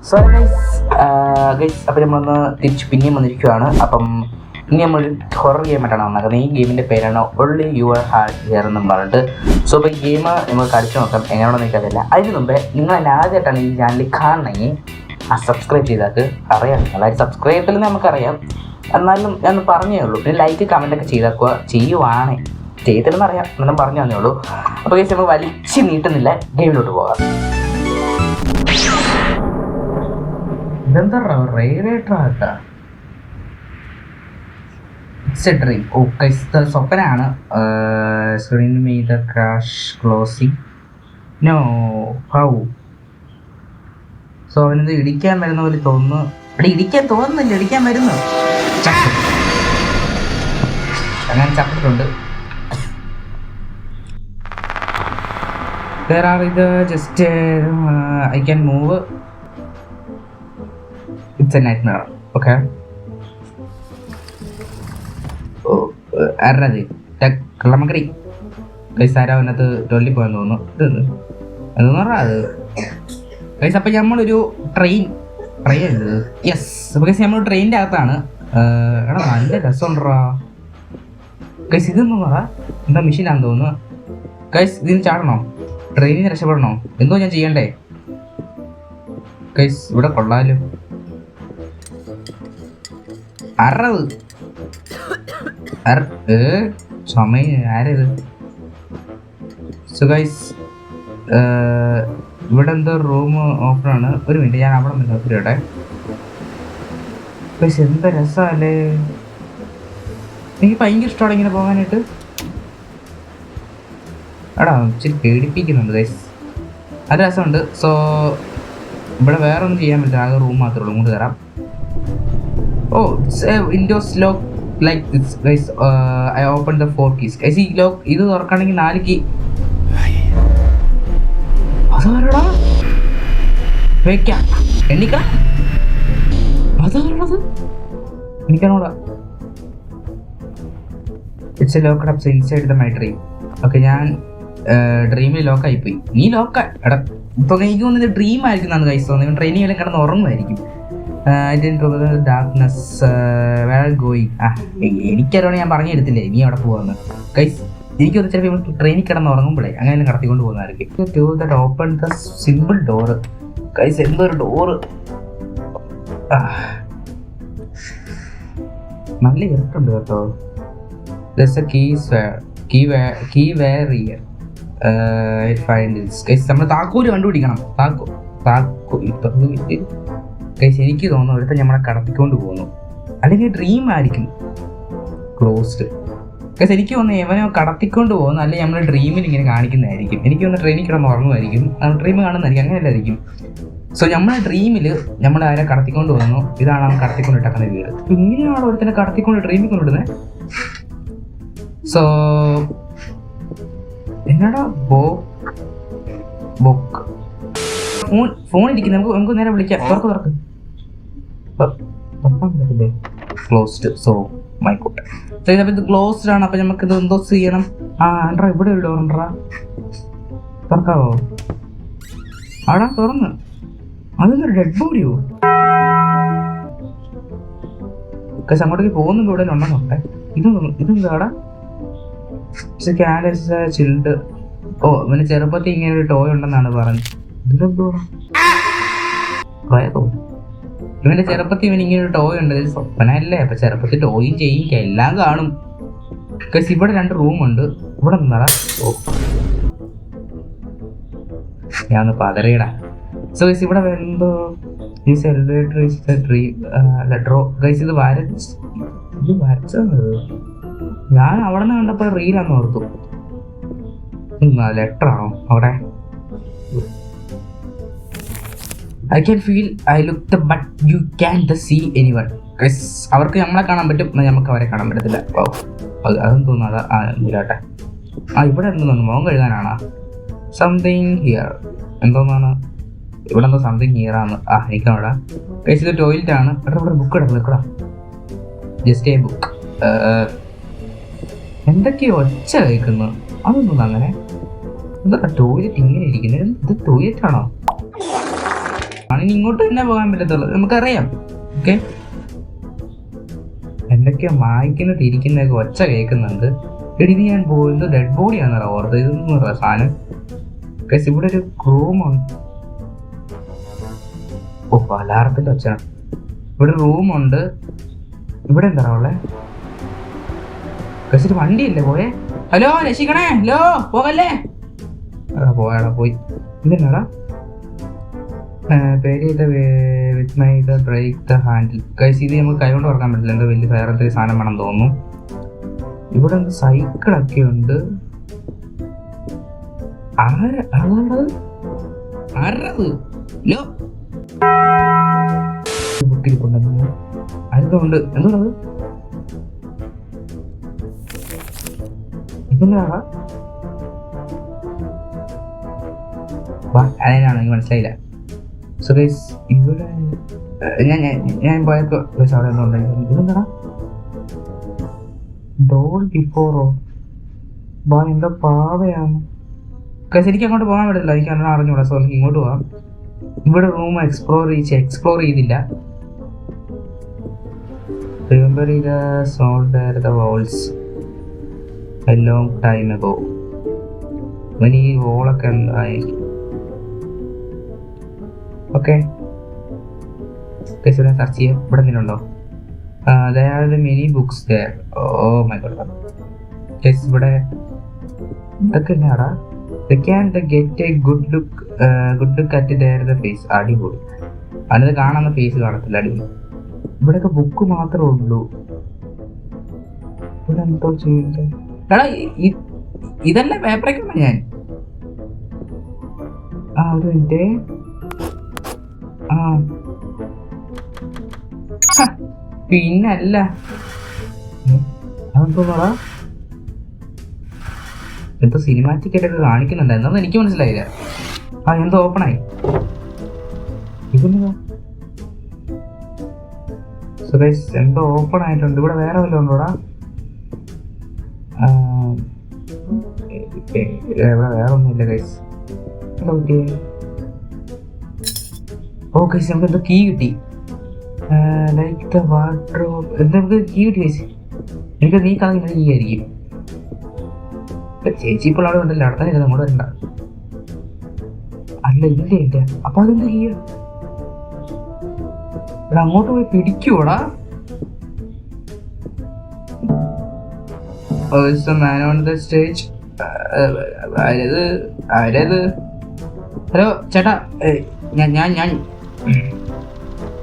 So guys അപ്പോൾ നമ്മളൊന്ന് തിരിച്ച് പിന്നെയും വന്നിരിക്കുകയാണ്. അപ്പം ഇനി നമ്മൾ ഹൊറർ ഗെയിമായിട്ടാണ് വന്നത്. ഈ ഗെയിമിൻ്റെ പേരാണ് ഒൺലി യുവർ ഹാർട്ട് ഹിയർ എന്ന് പറഞ്ഞിട്ട്. സോ അപ്പോൾ ഈ ഗെയിം നമുക്ക് കളിച്ച് നോക്കാം, എങ്ങനെയാണെന്ന് എനിക്കറിയില്ല. അതിന് മുമ്പേ നിങ്ങൾ എന്നെ ആദ്യമായിട്ടാണ് ഈ ചാനൽ കാണണമെങ്കിൽ സബ്സ്ക്രൈബ് ചെയ്താൽ അറിയാം. അതായത് സബ്സ്ക്രൈബിൽ നമുക്കറിയാം, എന്നാലും ഞാൻ പറഞ്ഞേ ഉള്ളൂ. പിന്നെ ലൈക്ക് കമൻറ്റൊക്കെ ചെയ്താക്കുക, ചെയ്യുവാണേ ചെയ്തില്ലെന്ന് അറിയാം, എന്നാലും പറഞ്ഞു തന്നേ ഉള്ളൂ. അപ്പോൾ ഗൈസ് നമുക്ക് വലിച്ച് നീട്ടുന്നില്ല, ഗെയിമിലോട്ട് പോകാം. ഇതെന്താ റെയിലേറ്റർ ആക്കാ? It's a dream. ഓക്കെ, സ്വപ്നമാണ്. Screen me the crash closing no how. So അവനത് ഇടിക്കാൻ വരുന്ന പോലെ തോന്നുന്നു. ഇവിടെ ഇടിക്കാൻ തോന്നുന്നില്ല, ഇടിക്കാൻ വരുന്നു. അങ്ങനെ ചത്തിട്ടുണ്ട്. There are just I can move. It's a nightmare. Okay. Oh, arradi. Kalamagri. Guys, ആരാ വന്നത് ടോയ്ലറ്റിൽ പോയെന്ന് തോന്നുന്നു. അതെന്ന് പറഞ്ഞാൽ അത് ഗൈസ്. അപ്പം നമ്മളൊരു ട്രെയിൻ ഉണ്ട്. യെസ്. അപ്പോൾ ഗൈസ് നമ്മൾ ട്രെയിനിൻ്റെ അകത്താണ്. എടാ നല്ല രസമുണ്ടാ ഗൈസ്. ഇതൊന്നും പറ, എന്താ മെഷീനാന്ന് തോന്നുന്നു. ഗൈസ് ഇതിന് ചാടണോ? ട്രെയിനിൽ നിന്ന് രക്ഷപ്പെടണോ? എന്തോ ഞാൻ ചെയ്യണ്ടേ? ഗൈസ് ഇവിടെ കൊള്ളാലോ. സമയം ആരത്? സോ ഗൈസ് ഇവിടെ എന്തോ റൂം ഓപ്പൺ ആണ്. ഒരു മിനിറ്റ്, ഞാൻ അവിടെ നിന്ന് നോക്കിയിട്ടെ. ഗൈസ് എന്താ രസമല്ലേ, എനിക്ക് ഭയങ്കര ഇഷ്ടമാണ് ഇങ്ങനെ പോകാനായിട്ട്. എടാ ഇച്ചിരി പേടിപ്പിക്കുന്നുണ്ട് ഗൈസ്, അത് രസമുണ്ട്. സോ ഇവിടെ വേറെ ഒന്നും ചെയ്യാൻ പറ്റില്ല, ആകെ റൂം മാത്രമേ ഉള്ളൂ. ഇങ്ങോട്ട് കയറാം. ഓ windows lock like this guys. I open the 4 keys guys. ഈ ലോക്ക് ഇത് തുറക്കണമെങ്കിൽ 4 കീ. അതാരടാ വെക്കാം എണ്ണിക്ക, അതാരടത് എനിക്കാണോടാ. It's a locked up inside the my dream. Okay, ഞാൻ ഡ്രീമിൽ ലോക്കായിപ്പോയി. നീ ലോക്ക എടാ ഇപ്പൊ എനിക്ക് തോന്നുന്നത് ഡ്രീം ആയിരിക്കുന്നതാണ് ഗൈസ് തോന്നുന്നത്. ട്രെയിനിങ് എല്ലാം കിടന്ന് ഉറങ്ങുമായിരിക്കും. Darkness were going. എനിക്കറിയണം, ഞാൻ പറഞ്ഞു തരത്തില്ലേ നീ അവിടെ പോവാന്ന് ഗൈസ്. എനിക്ക് തോന്നുന്നു ചിലപ്പോൾ ട്രെയിനിൽ കിടന്ന് ഉറങ്ങുമ്പോഴേ അങ്ങനെ കടത്തിക്കൊണ്ട് പോകുന്നതായിരിക്കും. To that open the simple door guys. എന്തൊരു ഡോറ്, നല്ല ഇറക്കുണ്ട് കേട്ടോ. നമ്മൾ താക്കോല് കണ്ടുപിടിക്കണം. എനിക്ക് തോന്നുന്നു ഒരുത്ത നമ്മളെ കടത്തിക്കൊണ്ട് പോകുന്നു, അല്ലെങ്കിൽ ഡ്രീം ആയിരിക്കും ക്ലോസ്ഡ്. എനിക്ക് തോന്നുന്നു എവനോ കടത്തിക്കൊണ്ട് പോകുന്നു, അല്ലെങ്കിൽ നമ്മൾ ഡ്രീമിൽ ഇങ്ങനെ കാണിക്കുന്നതായിരിക്കും. എനിക്ക് തോന്നുന്നു ട്രെയിനിൽ കിടന്ന് ഉറങ്ങുമായിരിക്കും, നമ്മൾ ഡ്രീം കാണുന്നതായിരിക്കും, അങ്ങനെയല്ലായിരിക്കും. സോ നമ്മളെ ഡ്രീമിൽ നമ്മൾ ആരെ കടത്തിക്കൊണ്ട് പോകുന്നു, ഇതാണ് നമ്മൾ കടത്തിക്കൊണ്ട് ഇട്ടാക്കുന്ന വീട്. ഇങ്ങനെയാണോ ഒരുത്തന്നെ കടത്തിക്കൊണ്ട് ഡ്രീമിൽ കൊണ്ടിടുന്നത്? സോ എന്നാടാ ബോക്ക് ഫോൺ ഇരിക്കുന്നത്, നമുക്ക് നേരെ വിളിക്കാം. തുറക്ക് ക്ലോസ്ഡ്. സോ മൈ ഗോഡ്, ഇത് ക്ലോസ്ഡ് ആണ്. അപ്പൊ നമുക്ക് ഇത് എന്തോ ചെയ്യണം. ആണ്ടാ ഇവിടെ ഒരു ഡോർ ഉണ്ടാ, തുറക്കാവോ? ആടാ തുറന്ന്. അതൊന്നൊരു ഡെഡ് ബോഡിയോ? അങ്ങോട്ടേക്ക് പോകുന്നുണ്ട്. ഇവിടെ ഉണ്ടെന്ന് നോട്ടെ. ഇതെന്താടാ? ചിൽഡ്. ഓ ഇവന് ചെറുപ്പത്തിൽ ഇങ്ങനെ ഒരു ടോയ് ഉണ്ടെന്നാണ് പറഞ്ഞത്. ഇവന്റെ ചെറുപ്പത്തിൽ ഇവന് ഇങ്ങനെ ഒരു ടോയ് ഉണ്ട്. സ്വപ്നല്ലേ, അപ്പൊ ചെറുപ്പത്തിൽ ടോയും ചെയ്യിക്ക എല്ലാം കാണും. ഇവിടെ 2 റൂമുണ്ട്. ഇവിടെ നിന്നാടാ. ഓ ഞാൻ ഒന്ന് പതറിയടാ. സോ ഗൈസ് ഇവിടെ എന്തോ ഗൈസ് ഇത് വരച്ചത് ഞാൻ അവിടെ നിന്ന് കണ്ടപ്പോ റീലാന്ന് ഓർത്തു. ലെറ്റർ ആണോ അവിടെ? I can feel I look the but you can't see anyone. Guys അവർക്ക് നമ്മളെ കാണാൻ പറ്റും, നമുക്ക് അവരെ കാണാൻ പറ്റത്തില്ല. അതെന്ന് തോന്നുന്നു. ഇല്ലാട്ടെ. ഇവിടെ എന്ത് തോന്നുന്നു, മുഖം കഴുകാനാണോ? സംതിങ് ഹിയർ എന്തോന്നാണ് ഇവിടെ, എന്തോ സംതിങ് ഹിയർ ആണ്. എനിക്കവിടെ ഗൈസ് ഇത് ടോയ്ലറ്റ് ആണ്. ഇവിടെ ബുക്ക് കിടക്കടാ, ജസ്റ്റ് എ ബുക്ക്. എന്തൊക്കെയോ ഒച്ച കേൾക്കുന്നു. അതൊന്നും അങ്ങനെ എന്താ ടോയ്ലറ്റ് ഇങ്ങനെ ഇരിക്കുന്നത്? ഇത് ടോയ്ലറ്റ് ആണോ? ആണെങ്കിൽ ഇങ്ങോട്ട് തന്നെ പോകാൻ പറ്റത്തുള്ളൂ, നമുക്കറിയാം. ഓക്കെ, എന്തൊക്കെയോ വായിക്കുന്ന തിരിക്കുന്നതൊക്കെ ഒച്ച കേൾക്കുന്നുണ്ട്. എടി ഞാൻ പോയത് ഡെഡ് ബോഡിയാണെന്ന് ഓർത്ത്. ഇതൊന്നും സാധനം ഇവിടെ ഒരു റൂമുണ്ട്. ഓ, അലാറത്തിന്റെ ഒച്ച. ഇവിടെ റൂമുണ്ട്. ഇവിടെ എന്താ ഉള്ളേ? ഒരു വണ്ടിയല്ലേ പോയേ? ഹലോ, രക്ഷിക്കണേ, ഹലോ, പോകല്ലേ. പോയാടാ, പോയി. ഇതെന്നാടാ പേര് with my the brake the handle. Guys, ഇത് നമുക്ക് കൈ കൊണ്ട് തുറക്കാൻ പറ്റില്ല, എന്തോ വലിയ വേറെ എന്തൊരു സാധനം വേണം തോന്നുന്നു. ഇവിടെ എന്ത് സൈക്കിളൊക്കെ ഉണ്ട്. അടുത്തുണ്ട്. എന്തുള്ളത്? ഇതെന്നാടാ? അതിനാണോ എനിക്ക് മനസ്സിലായില്ല. സോ ഗൈസ്, ഇവിടെ ഞാൻ പോയപ്പോ അവിടെ ഒന്നും ഇതെന്താ? ഡോൾ ബിഫോറോ? എന്തോ പാവയാണ്. ശരിക്കും അങ്ങോട്ട് പോകാൻ പറ്റില്ല, എനിക്ക് അങ്ങനെ അറിഞ്ഞൂടാ. സോ എനിക്ക് ഇങ്ങോട്ട് പോവാം. ഇവിടെ റൂം എക്സ്പ്ലോർ ചെയ്തില്ല. Remember the sound there, the walls a long time ago. ഈ വോളൊക്കെ ആയി. ഓക്കെ, സെർച്ച് ചെയ്യാം. ഇവിടെ എന്തെങ്കിലുണ്ടോ? there are the many books there. Oh my god. ഇവിടെ ഇതൊക്കെ എന്നാടാ? they can't get a good look at their face. അടിപൊളി. അതിനത് കാണുന്ന ഫേസ് കാണത്തില്ല. അടിപൊളി. ഇവിടെയൊക്കെ ബുക്ക് മാത്രമേ ഉള്ളൂ. ഇവിടെ എന്തോ ചെയ്യുന്നത്? ഇതല്ല പേപ്പറൊക്കെ ഞാൻ. ഒരു മിനിറ്റ്. പിന്നല്ല, അതെന്തോടാ? എന്തോ സിനിമാറ്റിക് ആയിട്ടൊക്കെ കാണിക്കുന്നുണ്ട്. എന്താണെന്ന് എനിക്ക് മനസ്സിലായില്ല. എന്തോ ഓപ്പണായി. ഇതെന്താ? എന്തോ ഓപ്പൺ ആയിട്ടുണ്ട്. ഇവിടെ വേറെ വല്ലതും ഉണ്ടോടാ? ഇവിടെ വേറെ ഒന്നുമില്ല ഗൈസ്. ഓ ഗൈസ്, നമുക്ക് എന്തോ കീ കിട്ടി. Like the wardrobe. എന്താ കീ കിട്ടി ഗൈസ്? എനിക്ക് നീ കളഞ്ഞ കീ ആയിരിക്കും. ചേച്ചി ഇപ്പോൾ അവിടെ ഉണ്ടല്ലോ, അവിടെ തന്നെ അങ്ങോട്ട് വരണ്ട. അല്ല, ഇല്ല. അപ്പൊ അതെന്താ കീ? അങ്ങോട്ട് പോയി പിടിക്കൂടാ? Man on the stage. ആരത്? ഹലോ ചേട്ടാ, ഞാൻ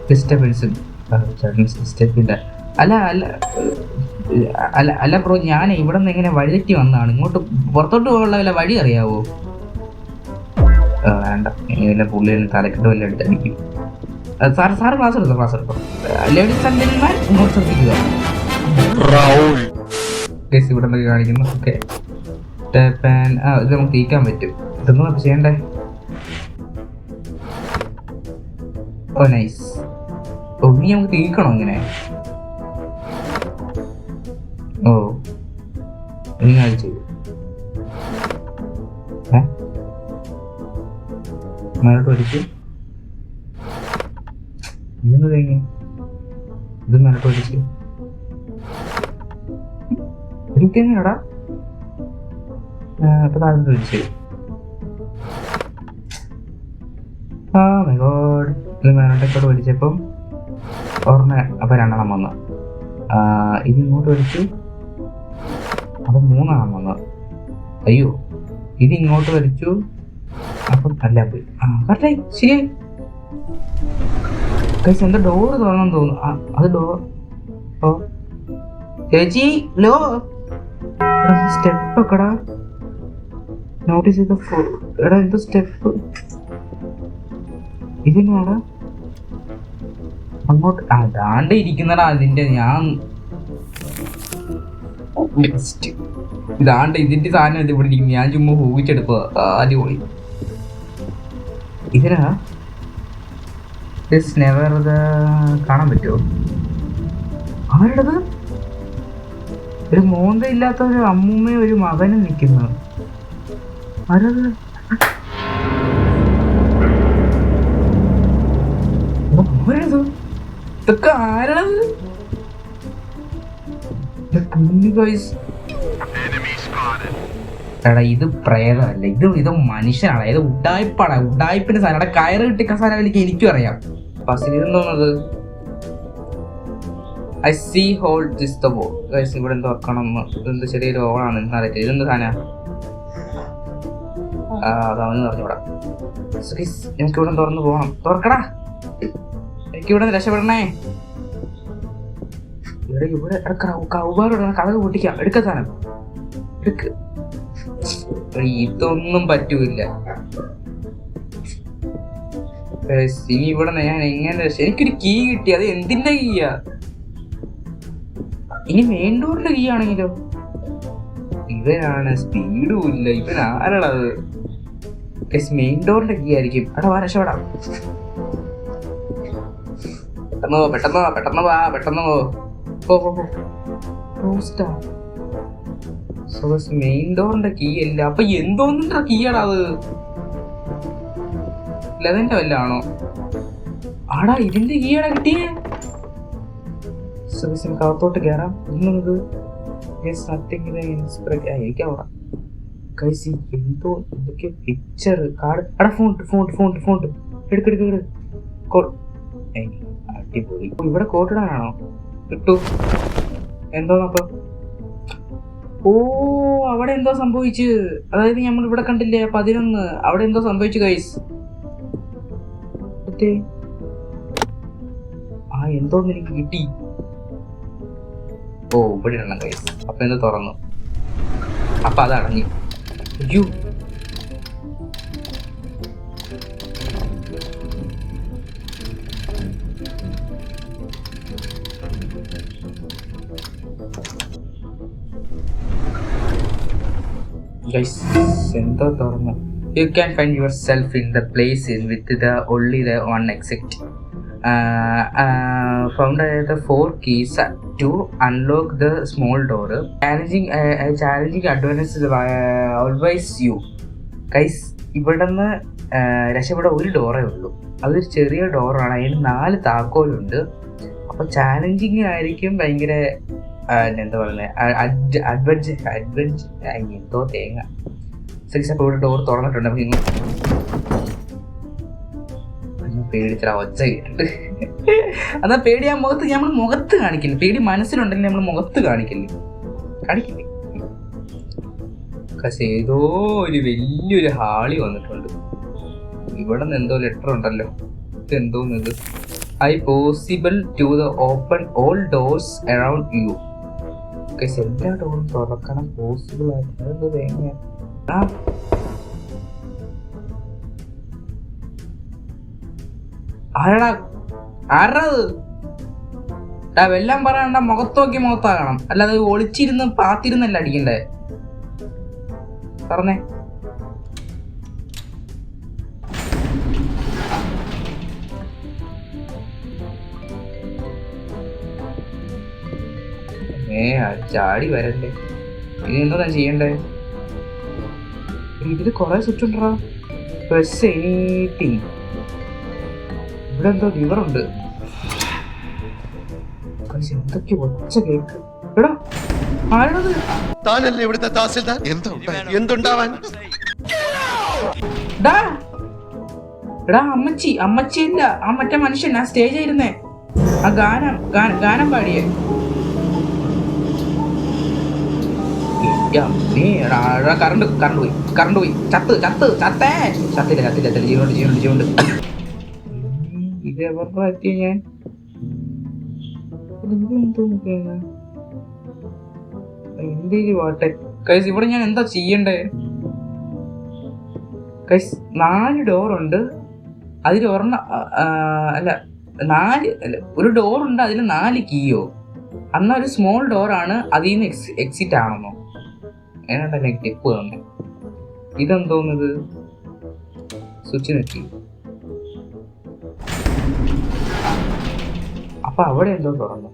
ഡിസ്റ്റർബൻസ്. അല്ല ബ്രോ, ഞാൻ ഇവിടെ നിന്ന് എങ്ങനെ വഴിതെറ്റി വന്നതാണ്. ഇങ്ങോട്ട് പുറത്തോട്ട് പോകാനുള്ള വല്ല വഴി അറിയാവോ? വേണ്ട, ഇനി വല്ല പുള്ളി തലക്കെട്ട് വല്ല എടുത്തടിക്കും. സാറ് ക്ലാസ് എടുത്തോ. ലേഡീസ് ആൻഡ് ജെന്റിൽമാൻ, ഇങ്ങോട്ട് ശ്രദ്ധിക്കുക. ഇവിടെ എന്തൊക്കെ കാണിക്കുന്നു? ഓക്കെ, ഇത് നമുക്ക് തീക്കാൻ പറ്റും. ഇതൊന്നും നമുക്ക് ചെയ്യണ്ടേ? ഓ നൈസ്. ഇനി നമുക്ക് തീക്കണോ ഇങ്ങനെ? ഓ, ഇനി കഴിച്ചു. മേലോട്ട് പഠിച്ചു. ഇതൊന്ന് കഴിഞ്ഞു. ഇത് മേലോട്ട് പഠിച്ചു. ഒരിക്കടാ ഇപ്പൊ താഴോട്ട് പഠിച്ചു. My God. ഇത് മേലോട്ടേക്കോട്ട് പഠിച്ചപ്പം അപ്പൊ 2 വന്നു. ഇത് ഇങ്ങോട്ട് പഠിച്ചു, അപ്പൊ 3 വന്നു. അയ്യോ, ഇത് ഇങ്ങോട്ട് വലിച്ചു, അപ്പം അല്ല പോയി. കറക്റ്റായി, ശരിയായി. എന്താ ഡോറ് തുറന്നു തോന്നുന്നു. അത് ഡോർ. ഓ ചേച്ചി, ലോ സ്റ്റെപ്പ് ഒക്കെടാ. നോട്ടീസ് ചെയ്ത എടാ, എന്തോ സ്റ്റെപ്പ്. ഇതിനാടാ അങ്ങോട്ട് അതാണ്ട് ഇരിക്കുന്നടാ. അതിന്റെ ഞാൻ ഇതാണ്ട് ഇതിന്റെ സാധനം ഇത് ഇവിടെ ഇരിക്കും. ഞാൻ ചുമ്മാ ഊഹിച്ചെടുക്കുക. അടിപൊളി. ഇതിനാ നെവർ കാണാൻ പറ്റുമോ? ആരുടേത്? ഒരു മോന്തയില്ലാത്ത ഒരു അമ്മൂമ്മയും ഒരു മകനും നിൽക്കുന്നു. ആരത്? ഇവരേതോ ഇതൊക്കെ ആരാണത്? എടാ ഇത് പ്രേതമല്ല, ഇത് മനുഷ്യനാണ്. ഇത് ഉഡായിപ്പാണ്, ഉഡായിപ്പിന്റെ സാധനം. എടാ കയറ് കിട്ടി കസാല കളിക്ക് എനിക്കും അറിയാം. ഫസ്റ്റ് ഇതെന്തോന്നത്? I see hold this the wall. Guys ഇവിടെ എന്തോ വെക്കണം. ഇതെന്ത് ചെറിയൊരു ഓളാണ് എന്നറിയില്ല. ഇതെന്ത് സാധനം? അതവന് പറഞ്ഞൂടാ. എനിക്കിവിടെ തുറന്നു പോകണം. തുറക്കടാ, എനിക്കിവിടെ രക്ഷപ്പെടണേ. ഇവിടെ കൗബാറോട് കഥ പൊട്ടിക്കാം. എടുക്ക സാധനം എടുക്ക്. ഇതൊന്നും പറ്റൂല. ഇനി ഇവിടെ ഞാൻ എങ്ങനെ? എനിക്കൊരു കീ കിട്ടി. അത് എന്തിന്റെ കീയാ? ഇനി മെയിൻ ഡോറിന്റെ കീ ആണെങ്കിലോ? ഇവനാണ് സ്പീഡും ഇല്ല. ഇവൻ ആരാളത്? മെയിൻ ഡോറിന്റെ കീ ആയിരിക്കും. എടാ വാ, രക്ഷപ്പെടാം. പെട്ടെന്ന് വാ. മെയിൻ ഡോറിന്റെ കീ അല്ല. അപ്പൊ എന്തോന്നിന്റെ കീയാടാ അത്? ലെവന്റെ വല്ല ആണോ? ആടാ ഇതിന്റെ കീയാടാ കിട്ടിയേ. അകത്തോട്ട് കയറാം. ഇന്നത് എനിക്കവിടെ കൈസി എന്തോ എന്തൊക്കെയോ പിക്ചർ കാർഡ്. അടാ ഫോണ്ട് എടുക്കെടുക്ക്. അടിപൊളി. ഇവിടെ കോട്ടിടാനാണോ? കിട്ടു. എന്തോന്നപ്പോ? ഓ അവിടെ എന്തോ സംഭവിച്ചു. അതായത് നമ്മൾ ഇവിടെ കണ്ടില്ലേ 11, അവിടെ എന്തോ സംഭവിച്ചു ഗൈസ്. എന്തോന്ന് എനിക്ക് കിട്ടി. ഓ ഇവിടെ ഇടണം ഗൈസ്. അപ്പൊ എന്തോ തുറന്നു. അപ്പൊ അത് അടഞ്ഞു. അയ്യോ ഗൈസ് എന്തോ തുറന്നു. You can find yourself in the place with only the one exit. Found the 4 keys to unlock the small door. Challenging advantage always you. Guys, ഇവിടുന്ന് രക്ഷപ്പെടാൻ ഒരു ഡോറേ ഉള്ളൂ. അതൊരു ചെറിയ ഡോറാണ്. അതിന് 4 താക്കോലുണ്ട്. അപ്പൊ ചാലഞ്ചിങ് ആയിരിക്കും. ഭയങ്കര എന്താ പറയുന്നത്, അഡ്വഞ്ചർ എന്തോ തേങ്ങ. അപ്പോൾ ഇവിടെ ഡോർ തുറന്നിട്ടുണ്ട്. നമുക്ക് പേടിച്ചാ ഒച്ച കേട്ടിട്ട്. അതാ പേടി. ആ മുഖത്ത് നമ്മൾ മുഖത്ത് കാണിക്കില്ല. പേടി മനസ്സിലുണ്ടെങ്കിൽ നമ്മൾ മുഖത്ത് കാണിക്കില്ലേ? പക്ഷെ ഏതോ ഒരു വലിയൊരു ഹാളി വന്നിട്ടുണ്ട്. ഇവിടെ നിന്ന് എന്തോ ലെറ്റർ ഉണ്ടല്ലോ. ഇത് എന്തോന്നത്? I possible to the open all doors around you. എല്ലാ ഡോറും തുറക്കണം പോസിബിൾ ആയിട്ട്. അതെന്തോ തേങ്ങ. ആരത്? വെല്ലം പറയണ്ട. മുഖത്തോക്കി മുഖത്താകണം. അല്ലാതെ ഒളിച്ചിരുന്ന് പാത്തിരുന്നല്ല അടിക്കണ്ടേ. പറഞ്ഞേ. ചാടി വരണ്ടേ. ഇനി എന്താ ചെയ്യണ്ടേ? ഇതില് കൊറേ സ്വിച്ച് ഉണ്ടോ. Press anything. ഇവിടെ എന്തോ ലിവറുണ്ട്. എന്തൊക്കെ ഒച്ച കേക്ക്. എടാ ആരാണത്? താനല്ലേ ഇവിടുത്തെ തഹസിൽദാർ? എന്തുണ്ടാവാൻ? എടാ അമ്മച്ചിയല്ല, ആ മറ്റേ മനുഷ്യൻ. ആ സ്റ്റേജായിരുന്നേ. ആ ഗാനം പാടിയേ. കറണ്ട് പോയി. ചത്തില്ല. ജീവനുണ്ട്. ഇത് എവിടെ എത്തിയ ഞാൻ? വാട്ടെ കൈസ്. ഇവിടെ ഞാൻ എന്താ ചെയ്യണ്ടേ? കൈസ് 4 ഡോറുണ്ട്. അതിൽ ഒരെണ്ണം അല്ല 4 അല്ല, ഒരു ഡോറുണ്ട്. അതിൽ 4 കീയോ? എന്നാൽ ഒരു സ്മോൾ ഡോറാണ്. അതിൽ നിന്ന് എക്സിറ്റ് ആണെന്നോ? ഏതാണ്ടല്ലേ ക്ലിപ്പ് തന്നെ. ഇതെന്തോന്നത്? സ്വിച്ച് നെറ്റി. അപ്പൊ അവിടെ എന്തോ തുറന്നു.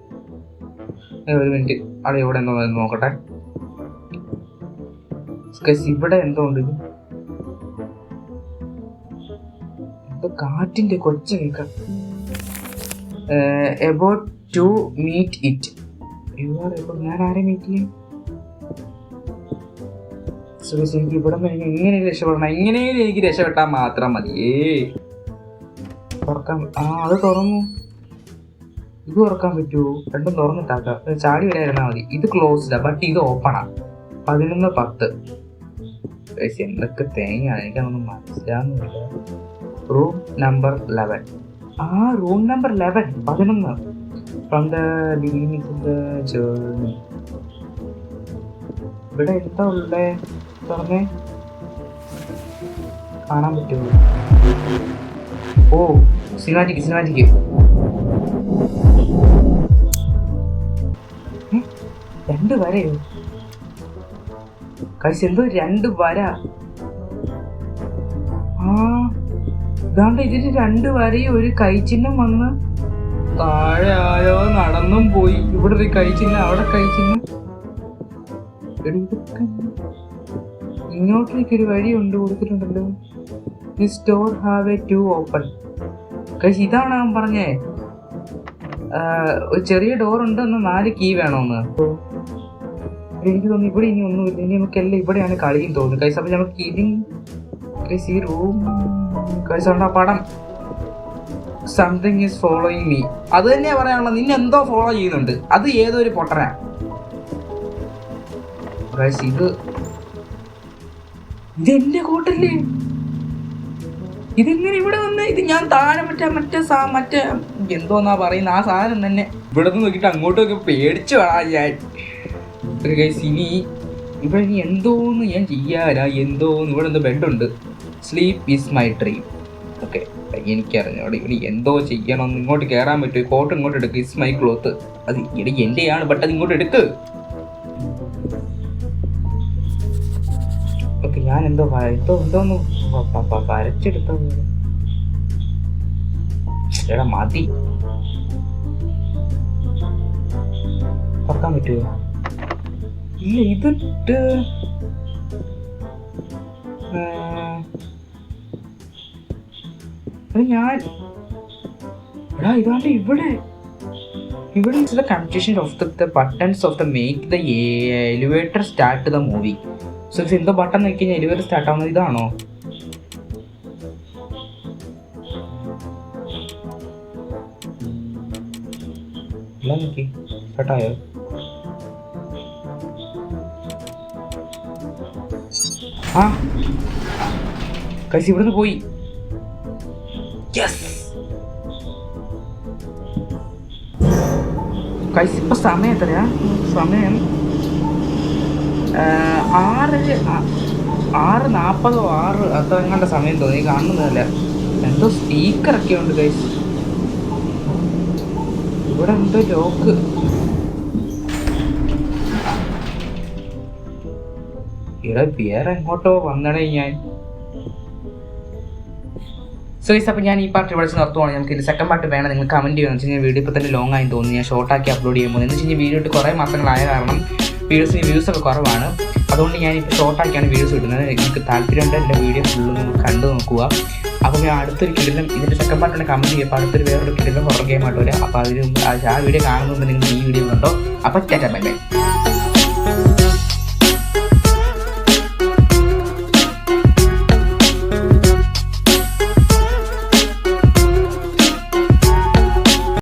ഒരു മിനിറ്റ്. അവിടെ ഇവിടെ എന്തോ നോക്കട്ടെ. ഇവിടെ എന്തോ ഉണ്ട്. എന്തോ കാറ്റിന്റെ കൊച്ച കേൾക്കാം. About to meet it. ഞാൻ ആരെ മീറ്റ് ചെയ്യും? എനിക്ക് ഇവിടെ എങ്ങനെയും രക്ഷപ്പെടണം, എങ്ങനെയും എനിക്ക് രക്ഷപ്പെട്ടാൽ മാത്രം മതിയേ. തുറക്കാൻ അത് തുറന്നു. ഇത് തുറക്കാൻ പറ്റുമോ? രണ്ടും തുറന്നിട്ടാക്കാം. ചാടി വരായിരുന്നാൽ മതി. ഇത് ക്ലോസ്ഡാ, ബട്ട് ഇത് ഓപ്പണാ. 11:10. എന്തൊക്കെ തേങ്ങയാണ്, എനിക്കതൊന്നും മനസ്സിലാകുന്നില്ല. Room number 11. Room number 11. From the beginning of the journey. ഇവിടെ എന്താ ഉള്ളേ? തുറന്നേ, കാണാൻ പറ്റുമോ? സിനിമാറ്റിക്. രണ്ട് വരയോ? കഴിച്ച് എന്തോ 2 വര. ഇതാണ്ട് ഇതിന് 2 വരയും ഒരു കൈചിഹ്നം വന്ന് താഴെ ആരോ നടന്നും പോയി. ഇവിടെ ഒരു കൈചിഹ്നം, അവിടെ കൈചിഹ്നം. ഇങ്ങോട്ടേക്കൊരു വഴിയുണ്ട്, കൊടുത്തിട്ടുണ്ടല്ലോ. This door have a 2 open. കഴിച്ച് ഇതാണ് അവൻ പറഞ്ഞേ, ഒരു ചെറിയ ഡോർ ഉണ്ട്, 4 കീ വേണമെന്ന്. അപ്പോൾ എനിക്ക് തോന്നുന്നു ഇവിടെ ഇനി ഒന്നുമില്ല. ഇനി നമുക്കെല്ലാം ഇവിടെയാണ് കളിയും തോന്നുന്നു. കൈസ് അപ്പം നമുക്ക് ഈ റൂം കൈസുണ്ട്. ആ പടം സംതിങ് ഈസ് ഫോളോയിങ് മീ. അത് തന്നെയാ പറയാനുള്ളത്. നിന്നെ എന്തോ ഫോളോ ചെയ്യുന്നുണ്ട്. അത് ഏതൊരു പൊട്ടനാ. കൈസ് ഇതെന്റെ കോട്ടല്ലേ? ഇതെങ്ങനെ ഇവിടെ വന്ന്? ഇത് ഞാൻ താഴെ മറ്റേ എന്തോന്നാ പറയുന്ന ആ സാധനം തന്നെ. ഇവിടെ നിന്ന് നോക്കിയിട്ട് അങ്ങോട്ടൊക്കെ പേടിച്ചു വേണം ഞാൻ. ഇനി ഇവിടെ ഇനി എന്തോന്ന് ഞാൻ ചെയ്യാനാ? എന്തോന്ന് ഇവിടെ എന്തോ ബെഡുണ്ട്. Sleep is my dream. Okay, എനിക്കറിഞ്ഞോടെ ഇവിടെ എന്തോ ചെയ്യണം. ഇങ്ങോട്ട് കയറാൻ പറ്റുമോ? കോട്ട് ഇങ്ങോട്ട് എടുക്കുക. Is my cloth. അത് എന്റെയാണ്, ബട്ട് അത് ഇങ്ങോട്ട് എടുക്ക്. ഓക്കെ, ഞാൻ എന്തോന്ന് വരച്ചെടുത്ത എടാ മതി. തുറക്കാൻ പറ്റുമോ? ഇല്ല, ഇതിട്ട് ഞാൻ ഇതാണ്ട് ഇവിടെ the confusion of the buttons of the make the elevator start the movie. So എന്തോ ബട്ടൺ നോക്കി കഴിഞ്ഞാൽ എലിവേറ്റർ സ്റ്റാർട്ട് ആവുന്നത് ഇതാണോ? നോക്കി സ്റ്റാർട്ടായോ? കൈസ് ഇവിടുന്ന് പോയി. കൈസ് ഇപ്പൊ സമയം എത്രയാ? സമയം 6:40 അത്ര എങ്ങാണ്ട സമയം തോന്നി. കാണുന്നതല്ല, എന്തോ സ്പീക്കറൊക്കെ ഉണ്ട് കൈസ്. ഇവിടെ എന്തോ ലോക്ക്. ഇവിടെ വേറെ എങ്ങോട്ടോ വന്നടേ ഞാൻ. സോ ഗൈസ്, അപ്പോൾ ഞാൻ ഈ പാർട്ട് ഇവിടെ നിർത്തുവാണ്. നമുക്ക് ഇതിൻ്റെ സെക്കൻഡ് പാർട്ട് വേണം. നിങ്ങൾ കമൻറ്റ് ചെയ്യുമെന്ന് വെച്ച് കഴിഞ്ഞാൽ വീഡിയോ ഇപ്പോൾ തന്നെ ലോങ് ആയി തോന്നുന്നു. ഞാൻ ഷോർട്ടാക്കി അപ്ലോഡ് ചെയ്യുമ്പോൾ എന്ന് വെച്ച് കഴിഞ്ഞാൽ വീഡിയോ ഇട്ട് കുറേ മാസങ്ങളായ കാരണം വീഡിയോസിന് വ്യൂസൊക്കെ കുറവാണ്. അതുകൊണ്ട് ഞാനിപ്പോൾ ഷോർട്ടാക്കിയാണ് വീഡിയോസ് ഇടുന്നത്. നിങ്ങൾക്ക് താല്പര്യമുണ്ട് എൻ്റെ വീഡിയോ ഫുള്ള് നിങ്ങൾ കണ്ടു നോക്കുക. അപ്പോൾ ഞാൻ അടുത്തൊരു കിടിലും ഇതിൻ്റെ സെക്കൻഡ് പാർട്ടിനെ കമൻറ്റ് ചെയ്യുക. അപ്പോൾ അടുത്തൊരു വേറൊരു കിടിലും ഹൊറർ ഗെയിമായിട്ട് വരാം. അപ്പോൾ അതിന് ആ വീഡിയോ കാണുമ്പോൾ നിങ്ങൾ ഈ വീഡിയോ കണ്ടോ. അപ്പോൾ ബൈ ബൈ.